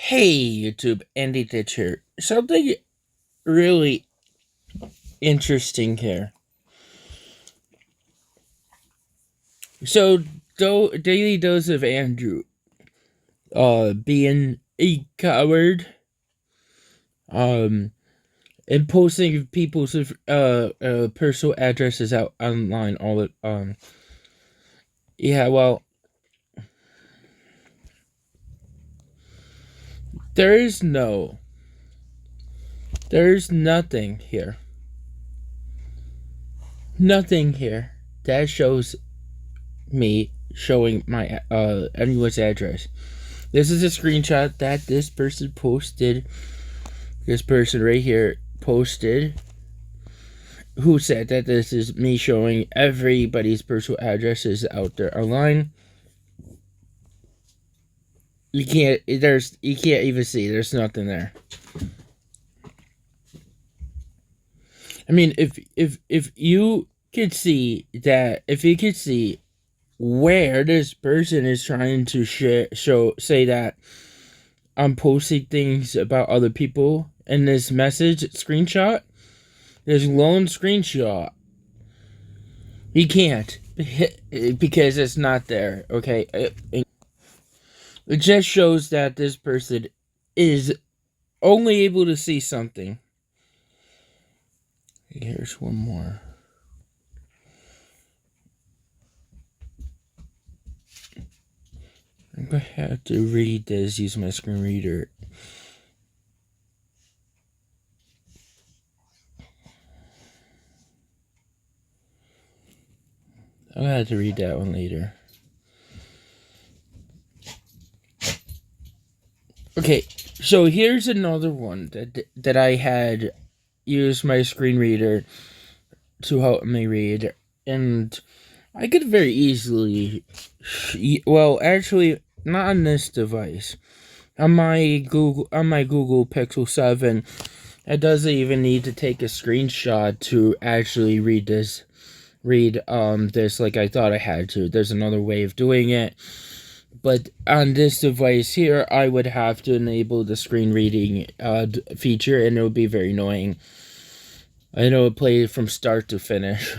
Hey YouTube, Andy Ditch here. Something really interesting here. So, Daily Dose of Andrew, being a coward, and posting people's personal addresses out online all the yeah. Well, there's nothing here. Nothing here that shows me showing my anyone's address. This is a screenshot that this person posted. This person right here posted, who said that this is me showing everybody's personal addresses out there online. You can't even see. There's nothing there. I mean, if you could see that, if you could see where this person is trying to say that I'm posting things about other people in this message screenshot, this lone screenshot, you can't, because it's not there. Okay, it just shows that this person is only able to see something. Here's one more. I'm gonna have to read this, use my screen reader. I'm gonna have to read that one later. Okay, so here's another one that I had used my screen reader to help me read, and I could very easily, well, actually, not on this device. On my Google Pixel 7, it doesn't even need to take a screenshot to actually read this like I thought I had to. There's another way of doing it. But on this device here, I would have to enable the screen reading feature, and it would be very annoying. I know it plays from start to finish,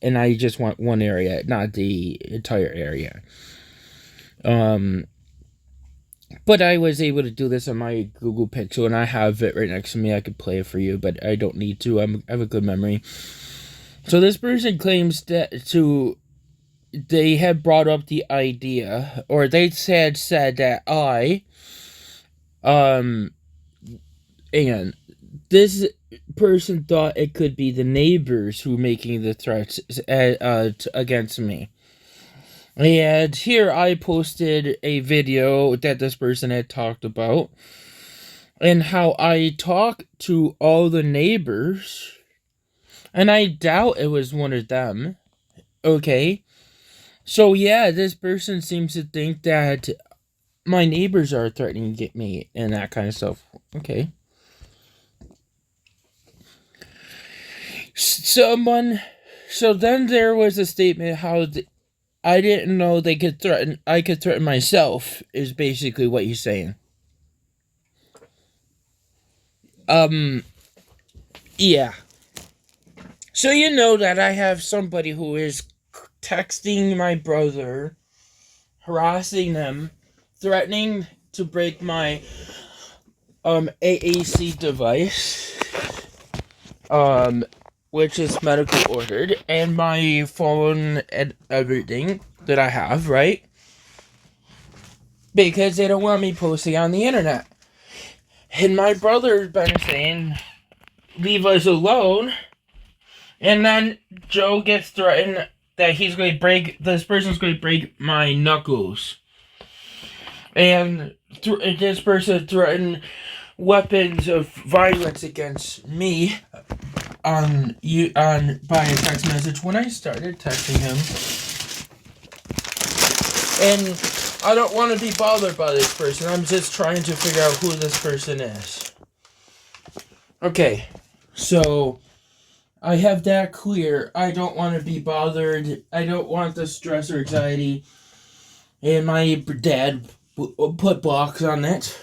and I just want one area, not the entire area. But I was able to do this on my Google Pixel, and I have it right next to me. I could play it for you, but I don't need to. I have a good memory. So this person claims that they had brought up the idea, or they said that and this person thought it could be the neighbors who making the threats against me. And here I posted a video that this person had talked about, and how I talk to all the neighbors, and I doubt it was one of them. Okay, so yeah, this person seems to think that my neighbors are threatening to get me and that kind of stuff. Okay. So then there was a statement how I didn't know I could threaten myself, is basically what he's saying. Yeah. So you know that I have somebody who is texting my brother, harassing him, threatening to break my AAC device, which is medical ordered, and my phone and everything that I have, right? Because they don't want me posting on the internet. And my brother's been saying, leave us alone. And then Joe gets threatened that this person's going to break my knuckles. And this person threatened weapons of violence against me by a text message when I started texting him. And I don't want to be bothered by this person. I'm just trying to figure out who this person is. Okay, so I have that clear. I don't want to be bothered. I don't want the stress or anxiety. And my dad put blocks on it.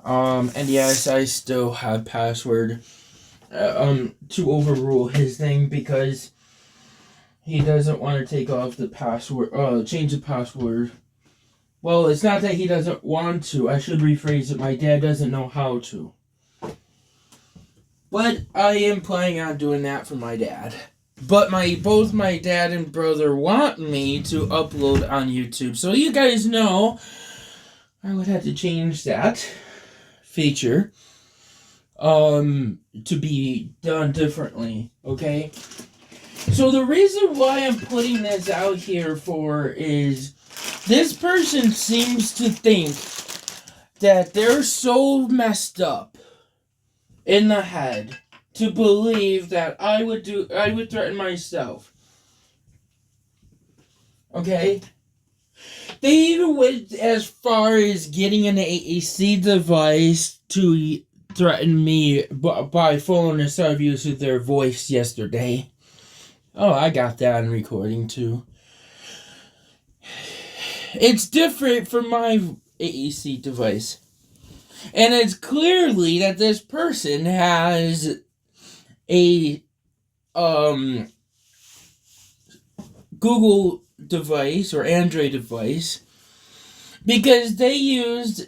And yes, I still have password to overrule his thing because he doesn't want to take off the password, change the password. Well, it's not that he doesn't want to. I should rephrase it. My dad doesn't know how to. But I am planning on doing that for my dad. But both my dad and brother want me to upload on YouTube. So you guys know I would have to change that feature to be done differently, okay? So the reason why I'm putting this out here for is this person seems to think that they're so messed up in the head to believe that I would threaten myself. Okay? They even went as far as getting an AAC device to threaten me by phone instead of using their voice yesterday. Oh, I got that on recording too. It's different from my AAC device. And it's clearly that this person has a Google device or Android device because they used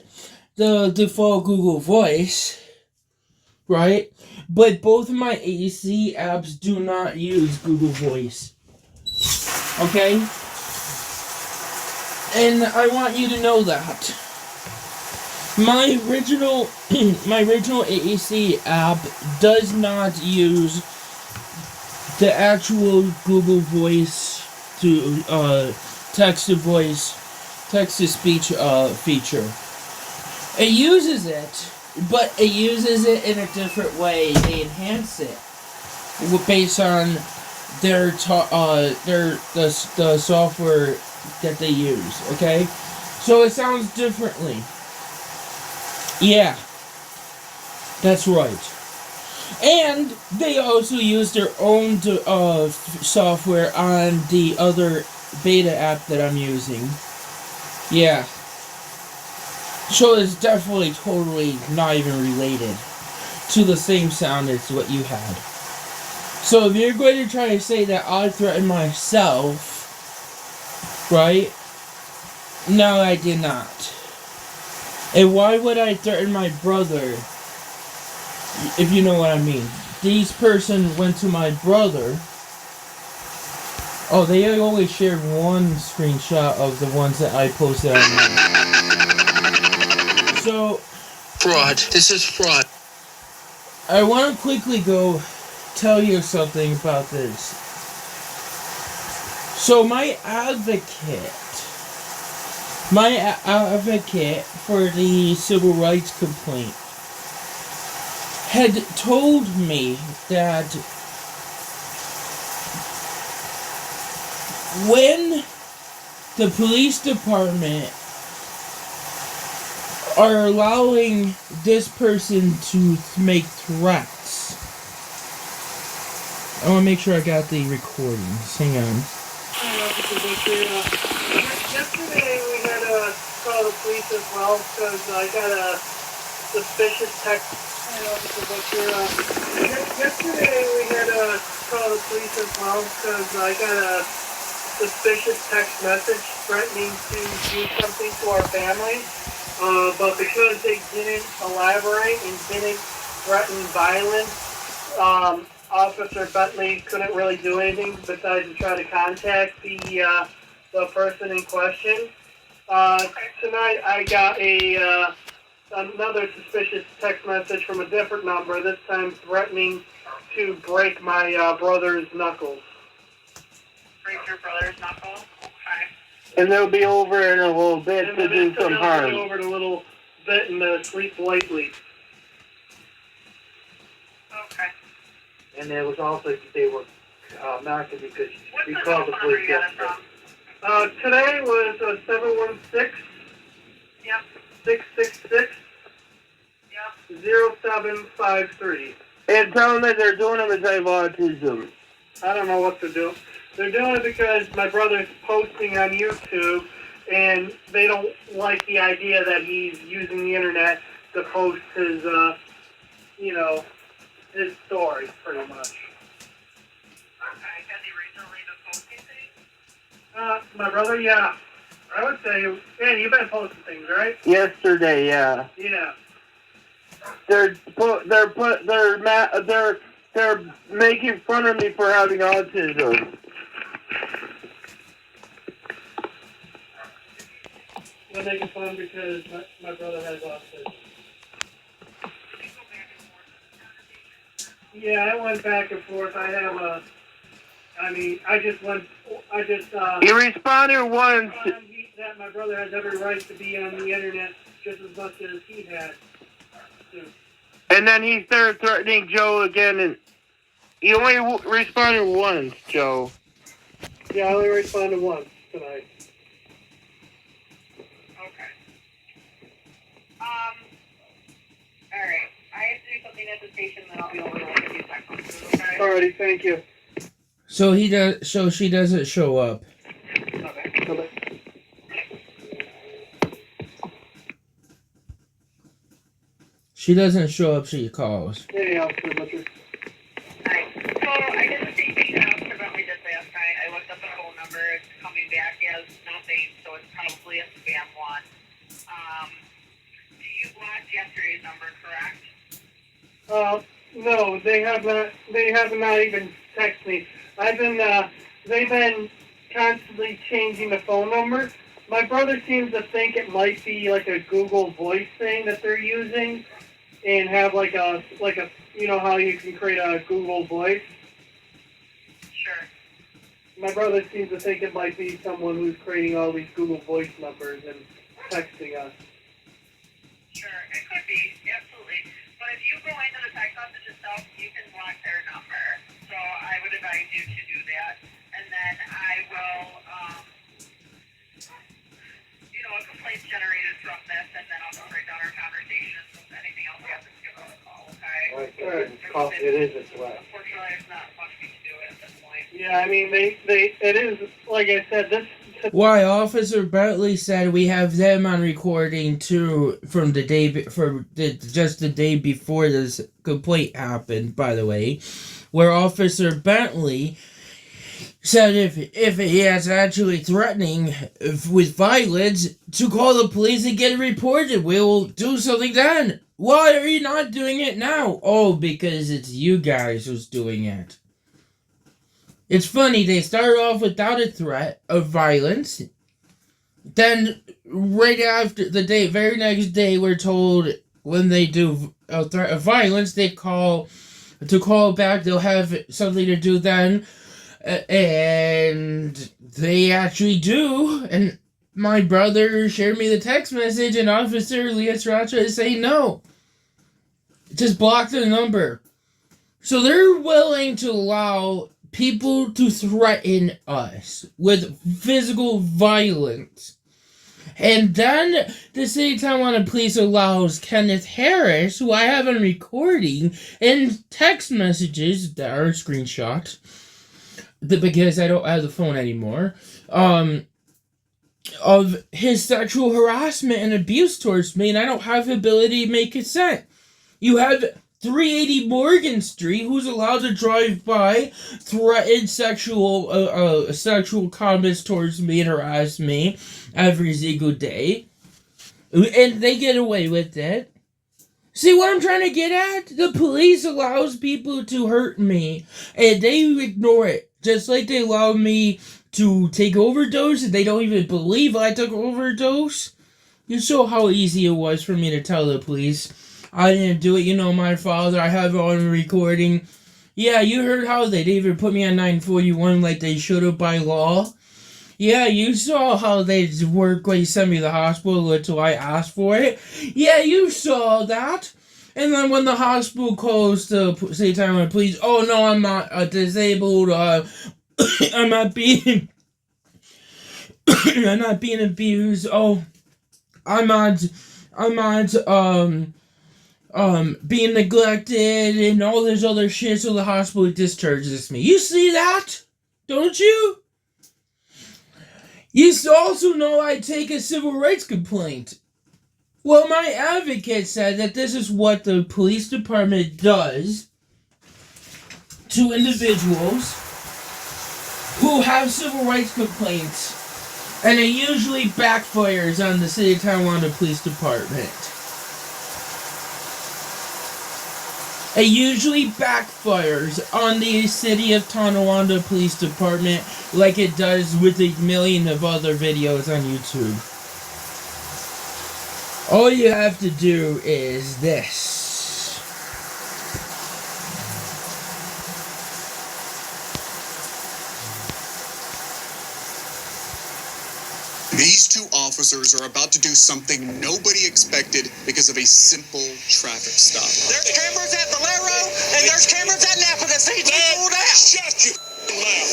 the default Google Voice, right? But both of my AAC apps do not use Google Voice. Okay? And I want you to know that. My original AAC app does not use the actual Google Voice to text to speech feature. It uses it, but it uses it in a different way. They enhance it based on the software that they use. Okay, so it sounds differently. Yeah, that's right. And they also use their own software on the other beta app that I'm using. Yeah. So it's definitely totally not even related to the same sound as what you had. So if you're going to try to say that I threatened myself, right? No, I did not. And why would I threaten my brother? If you know what I mean. This person went to my brother. Oh, they always shared one screenshot of the ones that I posted online. So, fraud. This is fraud. I want to quickly go tell you something about this. So my advocate for the civil rights complaint had told me that when the police department are allowing this person to make threats. I want to make sure I got the recordings. Hang on. Yesterday we had to call the police as well because I got a suspicious text. Yesterday we had to call the police as well because I got a suspicious text message threatening to do something to our family. But because they didn't elaborate and didn't threaten violence, Officer Bentley couldn't really do anything besides to try to contact the person in question. Tonight I got another suspicious text message from a different number, this time threatening to break my brother's knuckles. Break your brother's knuckles? Okay. And they'll be over in a little bit to do some harm. They'll be over in a little bit and sleep lightly. Okay. And there was also, they were knocking because we What's called the number police you got it yesterday. from? Today was 716 Yep. 666 Yep. 0753. And tell them that they're doing it because I have autism. I don't know what to do. They're doing it because my brother's posting on YouTube, and they don't like the idea that he's using the internet to post his, his stories, pretty much. Okay, has he recently been posting things? My brother, yeah. I would say, yeah, you've been posting things, right? Yesterday, yeah. Yeah. They're making fun of me for having autism. They're making fun because my brother has autism. Yeah, I went back and forth. He responded once. That my brother has every right to be on the internet just as much as he had to. And then he started threatening Joe again, and he only responded once, Joe. Yeah, I only responded once tonight. Okay. Alright. I have to do something at the station, then I'll be over to look at these text messages, okay? Alrighty, thank you. So she doesn't show up. Okay. Bye-bye. She doesn't show up, she calls. Hey, Officer Butcher. Alright. So, I did the same thing that Officer Bentley did last night. I looked up the phone number. It's coming back as nothing, so it's probably a spam one. Do you want yesterday's number, correct? No, they have not even texted me. They've been constantly changing the phone number. My brother seems to think it might be like a Google Voice thing that they're using, and have like a, you know how you can create a Google Voice? Sure. My brother seems to think it might be someone who's creating all these Google Voice numbers and texting us. Sure, it could be, absolutely. But if you go into the text message itself, you can block their number. So I would advise you to do that. And then I will, a complaint's generated from this, and then I'll just write down our conversation. If anything else happens, give us a call, okay? It is a threat. Unfortunately, there's not much we can do at this point. Yeah, I mean, it is, like I said, this... Why, Officer Bentley said we have them on recording too from the day just the day before this complaint happened, by the way, where Officer Bentley said if he is actually threatening with violence to call the police and get it reported, we will do something then. Why are you not doing it now? Oh, because it's you guys who's doing it. It's funny, they started off without a threat of violence. Then, right after the very next day, we're told when they do a threat of violence, they call back, they'll have something to do then. And they actually do. And my brother shared me the text message, and Officer Leah Sriracha is saying no. Just block the number. So they're willing to allow people to threaten us with physical violence. And then the same time when the police allows Kenneth Harris, who I have on recording, in text messages that are screenshot, because I don't have the phone anymore, of his sexual harassment and abuse towards me, and I don't have the ability to make consent. You have 380 Morgan Street, who's allowed to drive by, threaten sexual comments towards me and harass me every single day, and they get away with it. See what I'm trying to get at? The police allows people to hurt me, and they ignore it. Just like they allow me to take overdose, and they don't even believe I took overdose. You saw how easy it was for me to tell the police I didn't do it. You know my father, I have it on recording. Yeah, you heard how they didn't even put me on 941 like they should have by law. Yeah, you saw how they work when you sent me to the hospital until I asked for it. Yeah, you saw that. And then when the hospital calls to say time on police, oh no, I'm not disabled, I'm not being I'm not being abused, oh, I'm not being neglected and all this other shit, so the hospital discharges me. You see that? Don't you? You also know I take a civil rights complaint. Well, my advocate said that this is what the police department does to individuals who have civil rights complaints, and it usually backfires on the City of Tonawanda Police Department. It usually backfires on the City of Tonawanda Police Department like it does with a million of other videos on YouTube. All you have to do is this. These two officers are about to do something nobody expected because of a simple traffic stop. There's cameras at Valero, and there's cameras at Napa that see pulled out. Shut your mouth.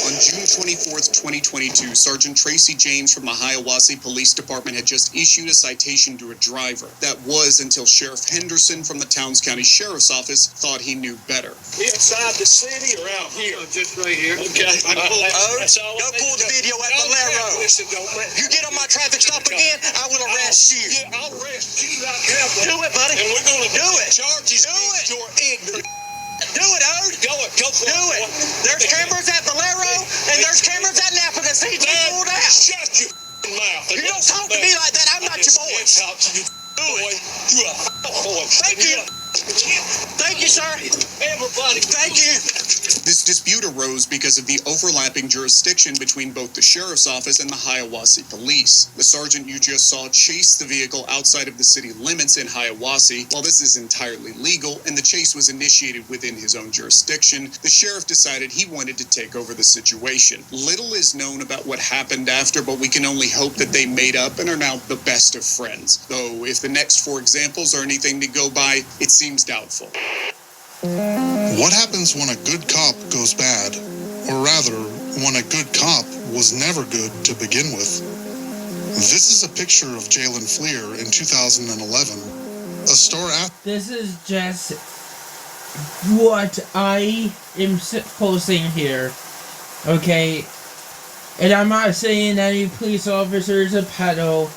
On June 24th, 2022, Sergeant Tracy James from the Hiawassee Police Department had just issued a citation to a driver. That was until Sheriff Henderson from the Towns County Sheriff's Office thought he knew better. Inside the city or out here? Just right here. Okay. Go pull the video at Valero. Listen, you get on my traffic stop again, I will arrest you. Yeah, I'll arrest you right now. Do it, buddy. And we're going to do it. Charges. Do it. You're ignorant. Do it, Ode. Go do it. There's cameras at Valero, and there's cameras at Napa that see pulled out. Shut your mouth. You don't talk to me like that. I'm not your boy. Talk to you, boy. You a boy. Thank you. Thank you, sir. Everybody, thank you. This dispute arose because of the overlapping jurisdiction between both the Sheriff's Office and the Hiawassee Police. The sergeant you just saw chased the vehicle outside of the city limits in Hiawassee. While this is entirely legal and the chase was initiated within his own jurisdiction, the sheriff decided he wanted to take over the situation. Little is known about what happened after, but we can only hope that they made up and are now the best of friends. Though, if the next four examples are anything to go by, it seems doubtful. What happens when a good cop goes bad? Or rather, when a good cop was never good to begin with? This is a picture of Jalen Fleer in 2011. A store This is just what I am posting here, okay? And I'm not saying any police officer is a pedo.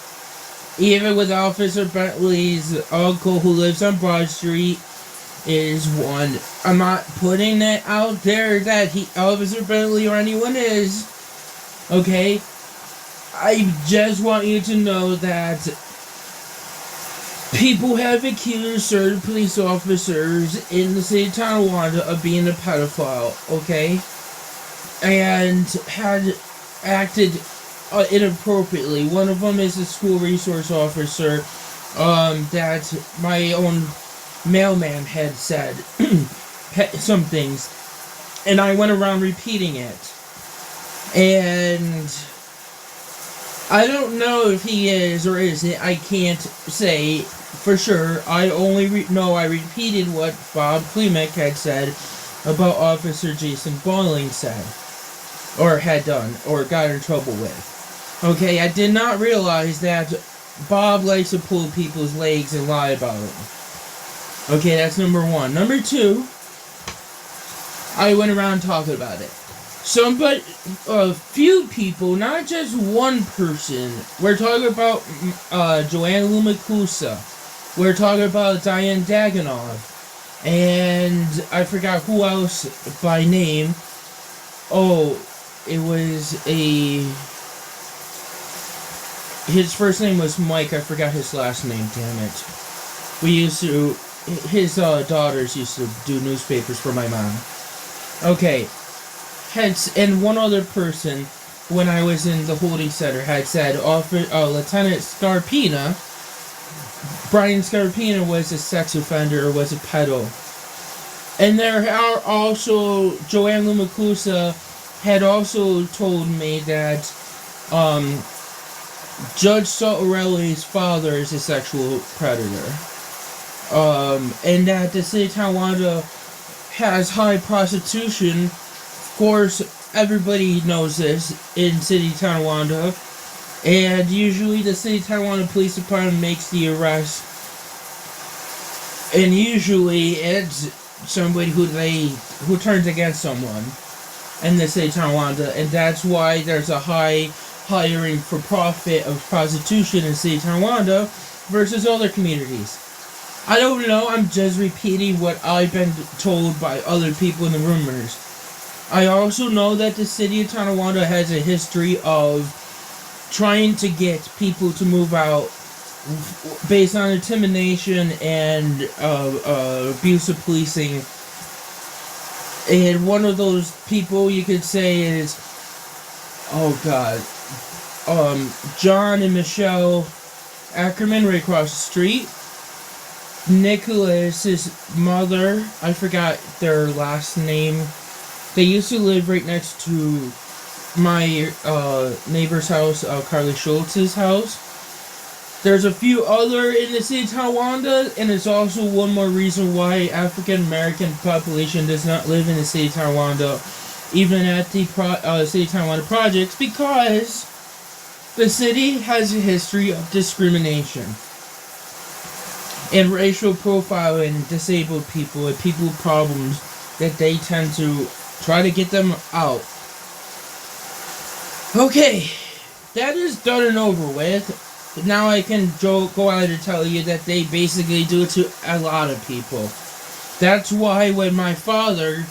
Even with Officer Bentley's uncle who lives on Broad Street is one. I'm not putting it out there that Officer Bentley or anyone is. Okay? I just want you to know that people have accused certain police officers in the city of Tonawanda of being a pedophile, okay? And had acted inappropriately. One of them is a school resource officer that my own mailman had said some things, and I went around repeating it. And I don't know if he is or isn't. I can't say for sure. I only know I repeated what Bob Klimek had said about Officer Jason Balling said, or had done, or got in trouble with. Okay, I did not realize that Bob likes to pull people's legs and lie about them. Okay, that's number one. Number two, I went around talking about it. A few people, not just one person. We're talking about Joanne Lumakusa. We're talking about Diane Daganov. And I forgot who else by name. Oh, it was his first name was Mike. I forgot his last name, damn it. His daughters used to do newspapers for my mom. Okay. And one other person, when I was in the holding center, had said Lieutenant Scarpina, Brian Scarpina was a sex offender, or was a pedo. And there are also, Joanne Lumakusa had also told me that Judge Sotorelli's father is a sexual predator. And that the city of Tonawanda has high prostitution. Of course, everybody knows this in City of Tonawanda, and usually the City of Tonawanda Police Department makes the arrest, and usually it's somebody who turns against someone in the City of Tonawanda, and that's why there's a high hiring for profit of prostitution in the City of Tonawanda, versus other communities. I don't know, I'm just repeating what I've been told by other people in the rumors. I also know that the city of Tonawanda has a history of trying to get people to move out based on intimidation and abusive policing. And one of those people you could say is, oh god, John and Michelle Ackerman right across the street. Nicholas's mother, I forgot their last name. They used to live right next to my neighbor's house, Carly Schultz's house. There's a few other in the city of Tonawanda, and it's also one more reason why African American population does not live in the city of Tonawanda, even at the city of Tonawanda projects, because the city has a history of discrimination and racial profiling and disabled people and people with problems that they tend to try to get them out. Okay, that is done and over with. Now I can go out and tell you that they basically do it to a lot of people. That's why when my father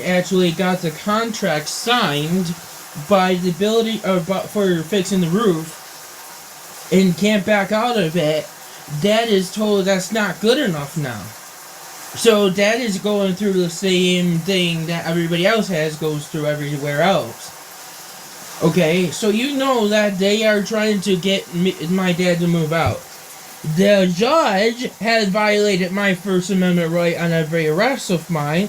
actually got the contract signed by the ability for fixing the roof and can't back out of it, Dad is told that's not good enough now. So Dad is going through the same thing that everybody else goes through everywhere else. Okay, so you know that they are trying to get my dad to move out. The judge has violated my First Amendment right on every arrest of mine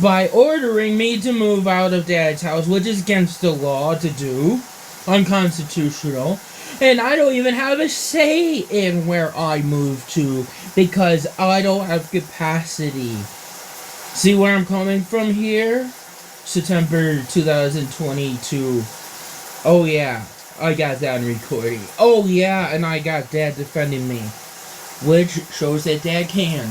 by ordering me to move out of Dad's house, which is against the law to do, unconstitutional. And I don't even have a say in where I move to because I don't have capacity. See where I'm coming from here? September 2022. Oh yeah, I got that on recording. Oh yeah, and I got Dad defending me. Which shows that Dad can.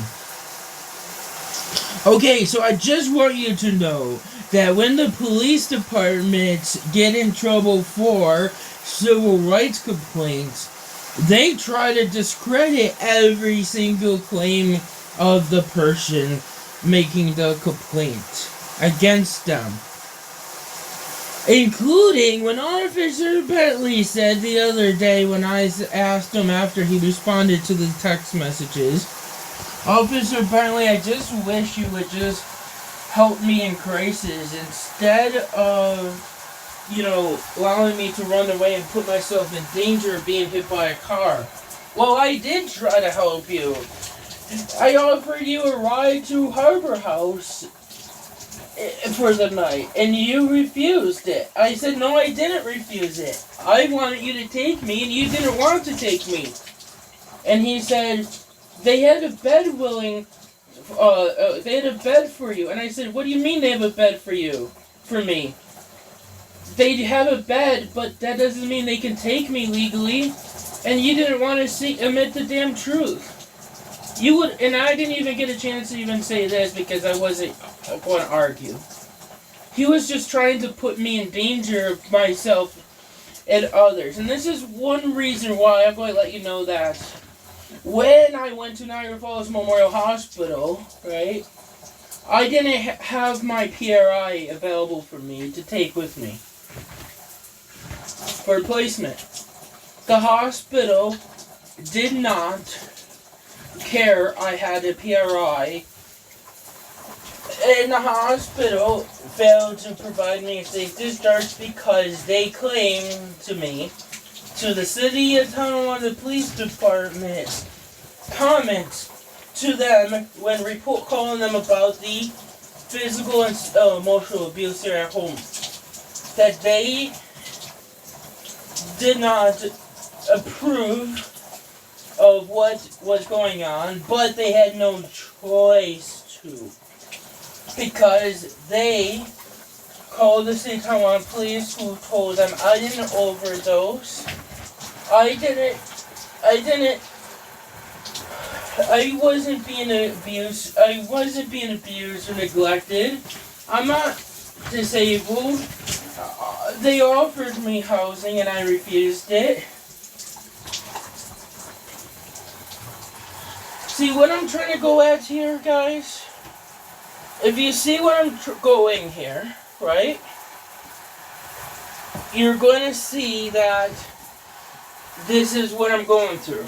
Okay, so I just want you to know that when the police departments get in trouble for civil rights complaints, they try to discredit every single claim of the person making the complaint against them. Including when Officer Bentley said the other day when I asked him after he responded to the text messages, Officer Bentley, I just wish you would just help me in crisis instead of, allowing me to run away and put myself in danger of being hit by a car. Well, I did try to help you. I offered you a ride to Harbor House for the night, and you refused it. I said, no, I didn't refuse it. I wanted you to take me, and you didn't want to take me. And he said, they had a bed they had a bed for you. And I said, what do you mean they have a bed for me? They have a bed, but that doesn't mean they can take me legally. And you didn't want to admit the damn truth. You would, and I didn't even get a chance to even say this because I wasn't going to argue. He was just trying to put me in danger of myself and others. And this is one reason why I'm going to let you know that when I went to Niagara Falls Memorial Hospital, right, I didn't have my PRI available for me to take with me for placement. The hospital did not care I had a PRI, and the hospital failed to provide me a safe discharge because they claimed to me, to the city of Tonawanda Police Department, comments to them when calling them about the physical and emotional abuse here at home, that they did not approve of what was going on, but they had no choice to, because they called the city of Tonawanda police, who told them I didn't overdose, I wasn't being abused or neglected, I'm not disabled, they offered me housing and I refused it. See what I'm trying to go at here, guys? If you see what I'm going here, right? You're going to see that this is what I'm going through.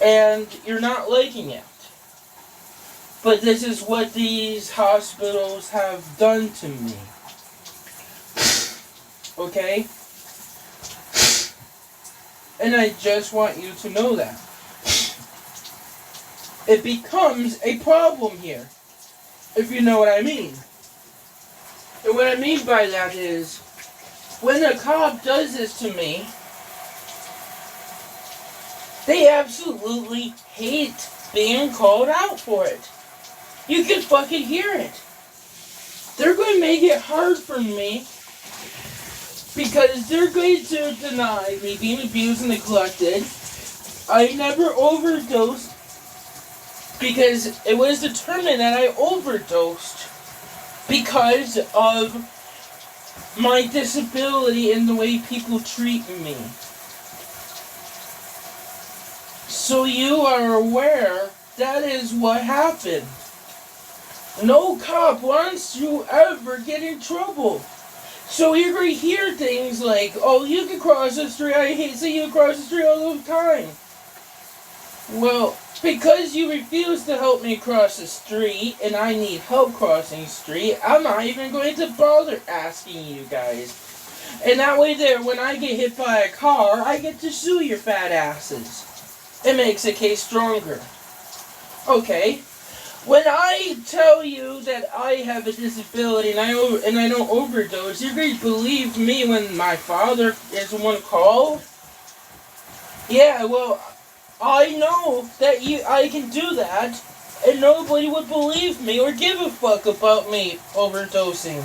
And you're not liking it. But this is what these hospitals have done to me. Okay? And I just want you to know that. It becomes a problem here. If you know what I mean. And what I mean by that is, when a cop does this to me, they absolutely hate being called out for it. You can fucking hear it. They're going to make it hard for me because they're going to deny me being abused and neglected. I never overdosed because it was determined that I overdosed because of my disability and the way people treat me. So you are aware that is what happened. No cop wants you ever get in trouble. So you're going to hear things like, oh, you can cross the street. I hate seeing you cross the street all the time. Well, because you refuse to help me cross the street and I need help crossing the street, I'm not even going to bother asking you guys. And that way there, when I get hit by a car, I get to sue your fat asses. It makes the case stronger. Okay. When I tell you that I have a disability and I don't overdose, you're going to believe me when my father is the one called? Yeah, well, I know that I can do that, and nobody would believe me or give a fuck about me overdosing.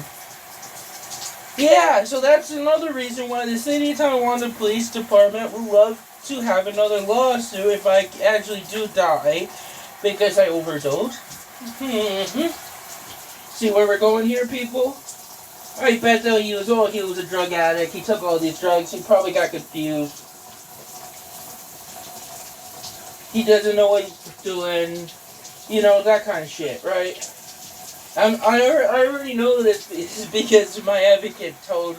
Yeah, so that's another reason why the City of Tonawanda Police Department would love to have another lawsuit if I actually do die because I overdosed. See where we're going here, people? I bet they'll use, oh, he was a drug addict, he took all these drugs, he probably got confused. He doesn't know what he's doing, you know, that kind of shit, right? I already know this because my advocate told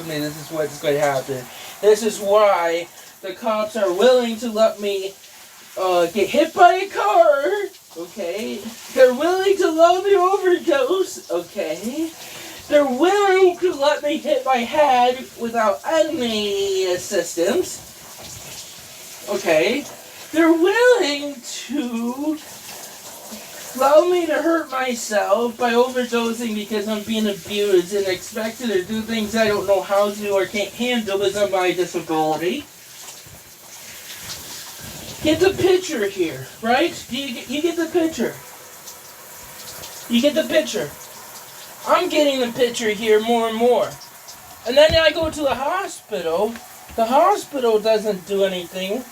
me this is what's going to happen. This is why the cops are willing to let me get hit by a car, okay? They're willing to let me overdose, okay? They're willing to let me hit my head without any assistance, okay? They're willing to allow me to hurt myself by overdosing because I'm being abused and expected to do things I don't know how to or can't handle because of my disability. Get the picture here, right? You get the picture. You get the picture. I'm getting the picture here more and more. And then I go to the hospital. The hospital doesn't do anything.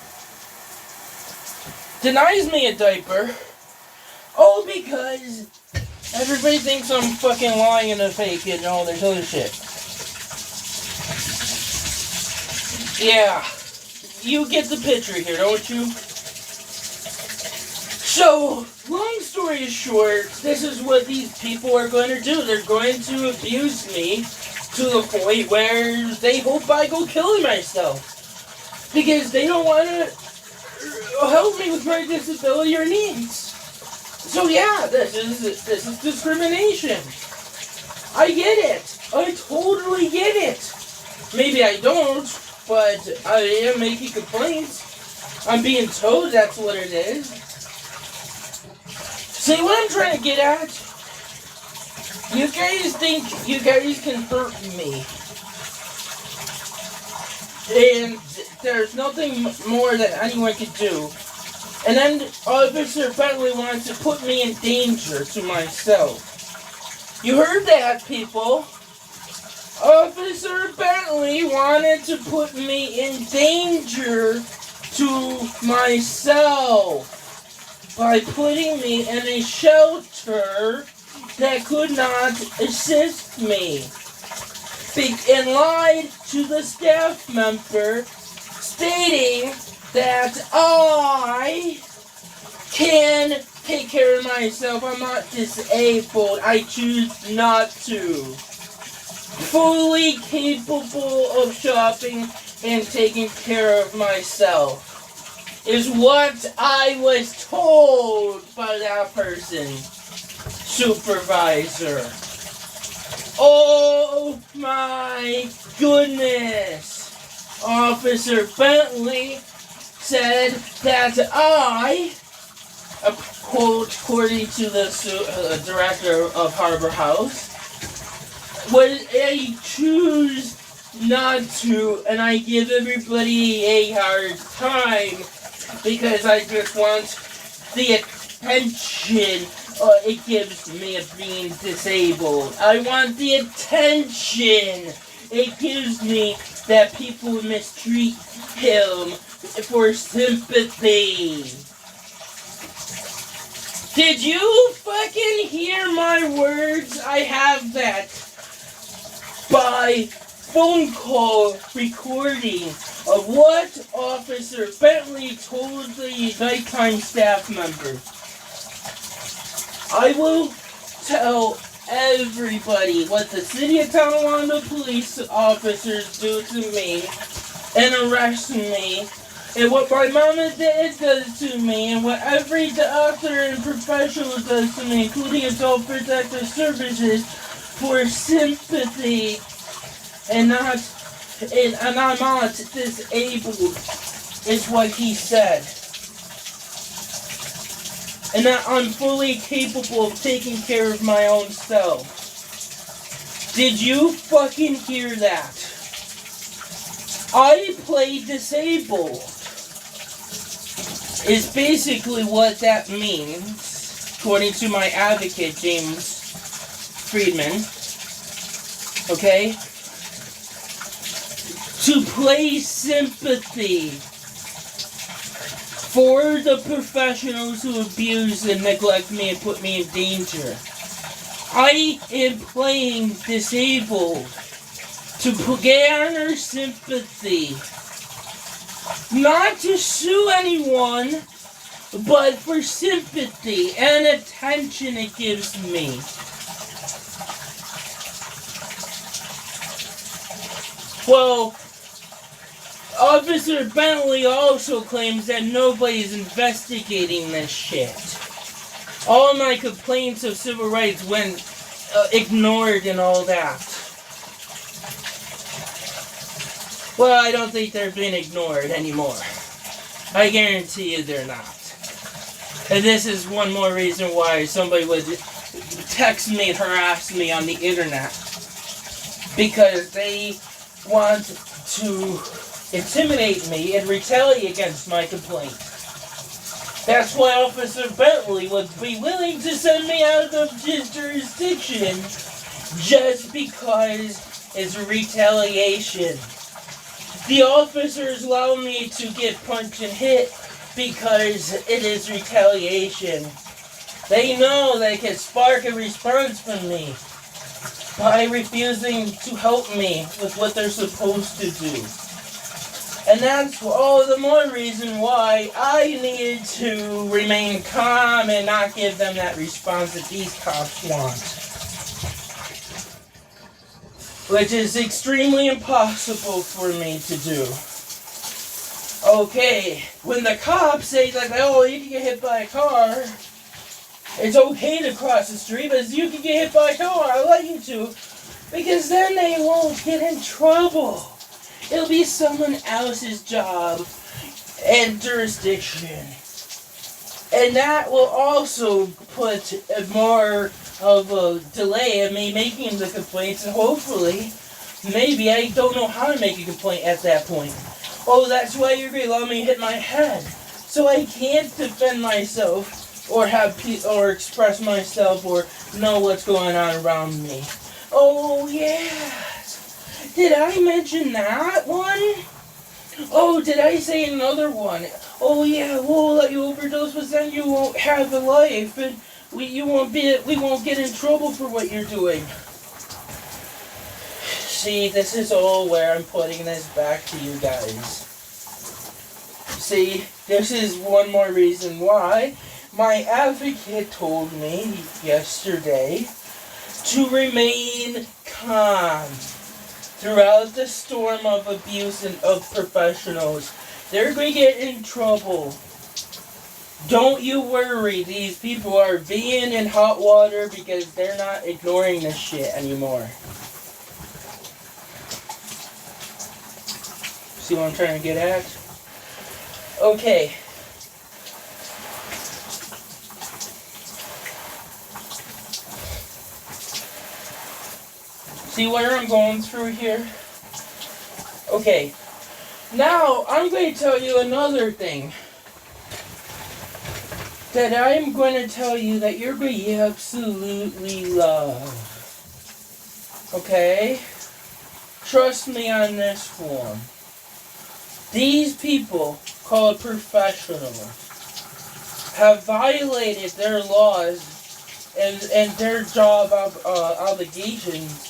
Denies me a diaper. Oh, because everybody thinks I'm fucking lying and faking and all this other shit. Yeah. You get the picture here, don't you? So, long story short, this is what these people are going to do. They're going to abuse me to the point where they hope I go killing myself. Because they don't want to help me with my disability or needs. So yeah, this is discrimination. I get it. I totally get it. Maybe I don't, but I am making complaints. I'm being told that's what it is. See what I'm trying to get at? You guys think you guys can hurt me. And there's nothing more that anyone can do. And then Officer Bentley wants to put me in danger to myself. You heard that, people. Officer Bentley wanted to put me in danger to myself by putting me in a shelter that could not assist me. And lied to the staff member stating that I can take care of myself. I'm not disabled. I choose not to. Fully capable of shopping and taking care of myself is what I was told by that person. Supervisor. Oh my goodness. Officer Bentley said that I, quote, according to the director of Harbor House, I choose not to, and I give everybody a hard time because I just want the attention it gives me of being disabled. I want the attention it gives me that people mistreat him for sympathy. Did you fucking hear my words? I have that by phone call recording of what Officer Bentley told the nighttime staff member. I will tell everybody what the City of Tonawanda police officers do to me and arrest me, and what my mom and dad does to me, and what every doctor and professional does to me, including Adult Protective Services, for sympathy, and I'm not disabled, is what he said. And that I'm fully capable of taking care of my own self. Did you fucking hear that? I play disabled. Is basically what that means, according to my advocate, James Friedman. Okay? To play sympathy for the professionals who abuse and neglect me and put me in danger. I am playing disabled to garner sympathy. Not to sue anyone, but for sympathy and attention it gives me. Well, Officer Bentley also claims that nobody's investigating this shit. All my complaints of civil rights went ignored and all that. Well, I don't think they're being ignored anymore. I guarantee you they're not. And this is one more reason why somebody would text me and harass me on the internet. Because they want to intimidate me and retaliate against my complaint. That's why Officer Bentley would be willing to send me out of his jurisdiction just because it's retaliation. The officers allow me to get punched and hit because it is retaliation. They know they can spark a response from me by refusing to help me with what they're supposed to do. And that's all the more reason why I need to remain calm and not give them that response that these cops want. Which is extremely impossible for me to do. Okay, when the cops say that, oh, you can get hit by a car, it's okay to cross the street, but you can get hit by a car, I'll let you to, because then they won't get in trouble. It'll be someone else's job and jurisdiction. And that will also put more of a delay in me making the complaints, and hopefully, maybe I don't know how to make a complaint at that point. Oh, that's why you're going to let me hit my head. So I can't defend myself or or express myself or know what's going on around me. Oh, yeah. Did I mention that one? Oh, did I say another one? Oh yeah, we'll let you overdose, but then you won't have a life, and we won't get in trouble for what you're doing. See, this is all where I'm putting this back to you guys. See, this is one more reason why my advocate told me yesterday to remain calm throughout the storm of abuse and of professionals. They're going to get in trouble. Don't you worry, these people are being in hot water because they're not ignoring this shit anymore. See what I'm trying to get at? Okay. See where I'm going through here? Okay. Now, I'm going to tell you another thing. That I'm going to tell you that you're going to absolutely love. Okay? Trust me on this one. These people, called professionals, have violated their laws and their job obligations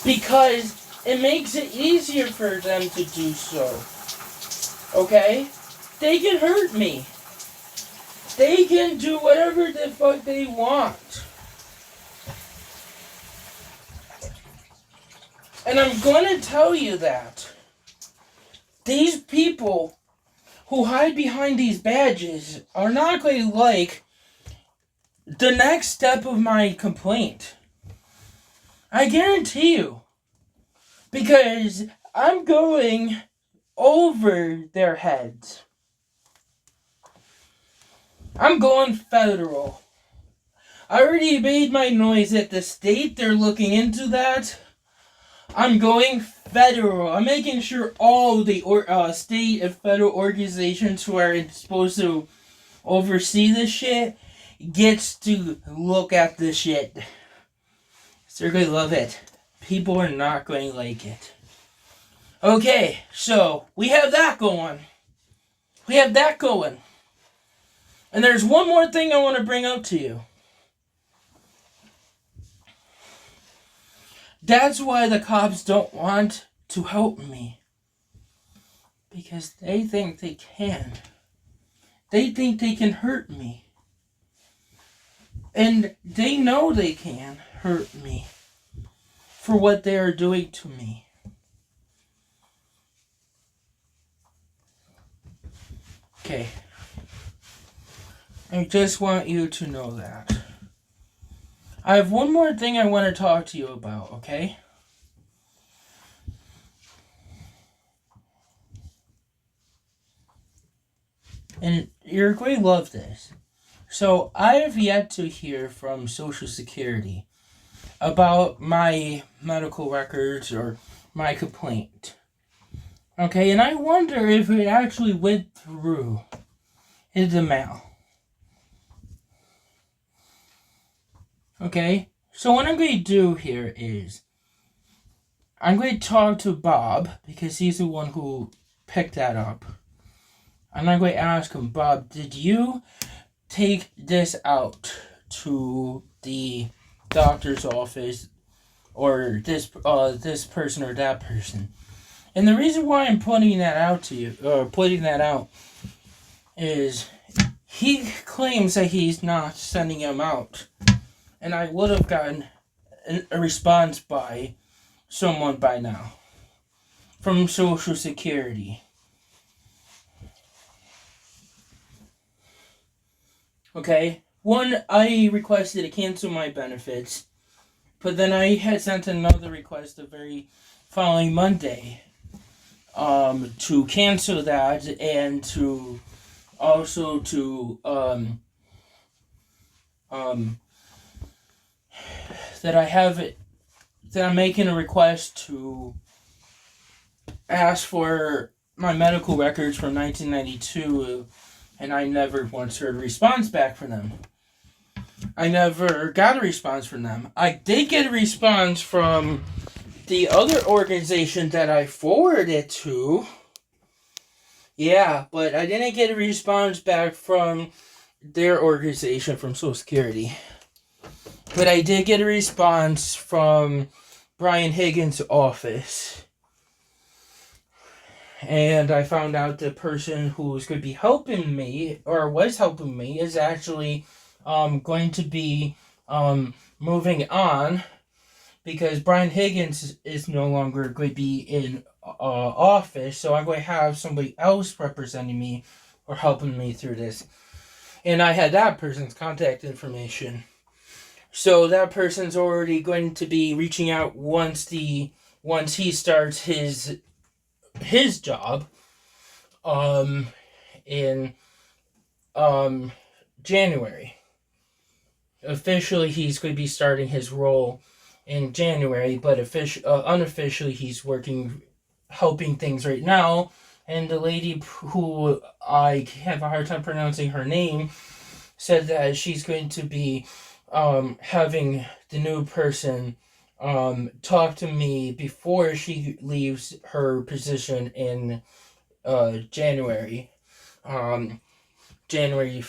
because it makes it easier for them to do so. Okay? They can hurt me. They can do whatever the fuck they want. And I'm going to tell you that. These people who hide behind these badges are not going to like the next step of my complaint. I guarantee you. Because I'm going over their heads. I'm going federal. I already made my noise at the state. They're looking into that. I'm going federal. I'm making sure all the state and federal organizations who are supposed to oversee this shit gets to look at this shit. They're going to love it. People are not going to like it. Okay, so we have that going. And there's one more thing I want to bring up to you. That's why the cops don't want to help me. Because they think they can. They think they can hurt me. And they know they can hurt me for what they are doing to me. Okay. I just want you to know that. I have one more thing I want to talk to you about, okay? And you're going to love this. So, I have yet to hear from Social Security about my medical records or my complaint. Okay, and I wonder if it actually went through in the mail. Okay, so what I'm going to do here is I'm going to talk to Bob because he's the one who picked that up. And I'm going to ask him, Bob, did you take this out to the doctor's office or this person or that person? And the reason why I'm putting that out is he claims that he's not sending them out. And I would have gotten a response by someone by now from Social Security. Okay? One, I requested to cancel my benefits, but then I had sent another request the very following Monday to cancel that and to also to that I'm making a request to ask for my medical records from 1992, and I never once heard a response back from them. I never got a response from them. I did get a response from the other organization that I forwarded it to. Yeah, but I didn't get a response back from their organization, from Social Security. But I did get a response from Brian Higgins' office. and I found out the person who was going to be helping me, or was helping me, is actually going to be moving on, because Brian Higgins is no longer going to be in office, so I'm going to have somebody else representing me or helping me through this. And I had that person's contact information. So that person's already going to be reaching out once he starts his job in January. Officially, he's going to be starting his role in January, but unofficially, he's helping things right now. And the lady who I have a hard time pronouncing her name said that she's going to be having the new person talk to me before she leaves her position in January. January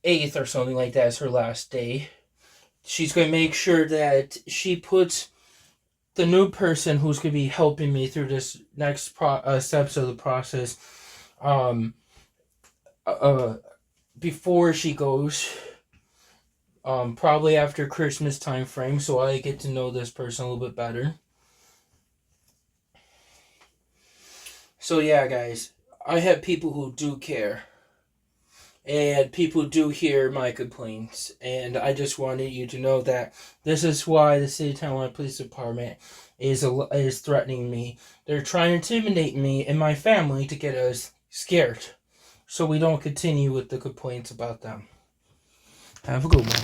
8th or something like that is her last day. She's going to make sure that she puts the new person who's going to be helping me through this next steps of the process before she goes, probably after Christmas time frame, so I get to know this person a little bit better. So yeah, guys, I have people who do care, and people do hear my complaints, and I just wanted you to know that this is why the City of Townline Police Department is threatening me. They're trying to intimidate me and my family to get us scared, so we don't continue with the complaints about them. Have a good one.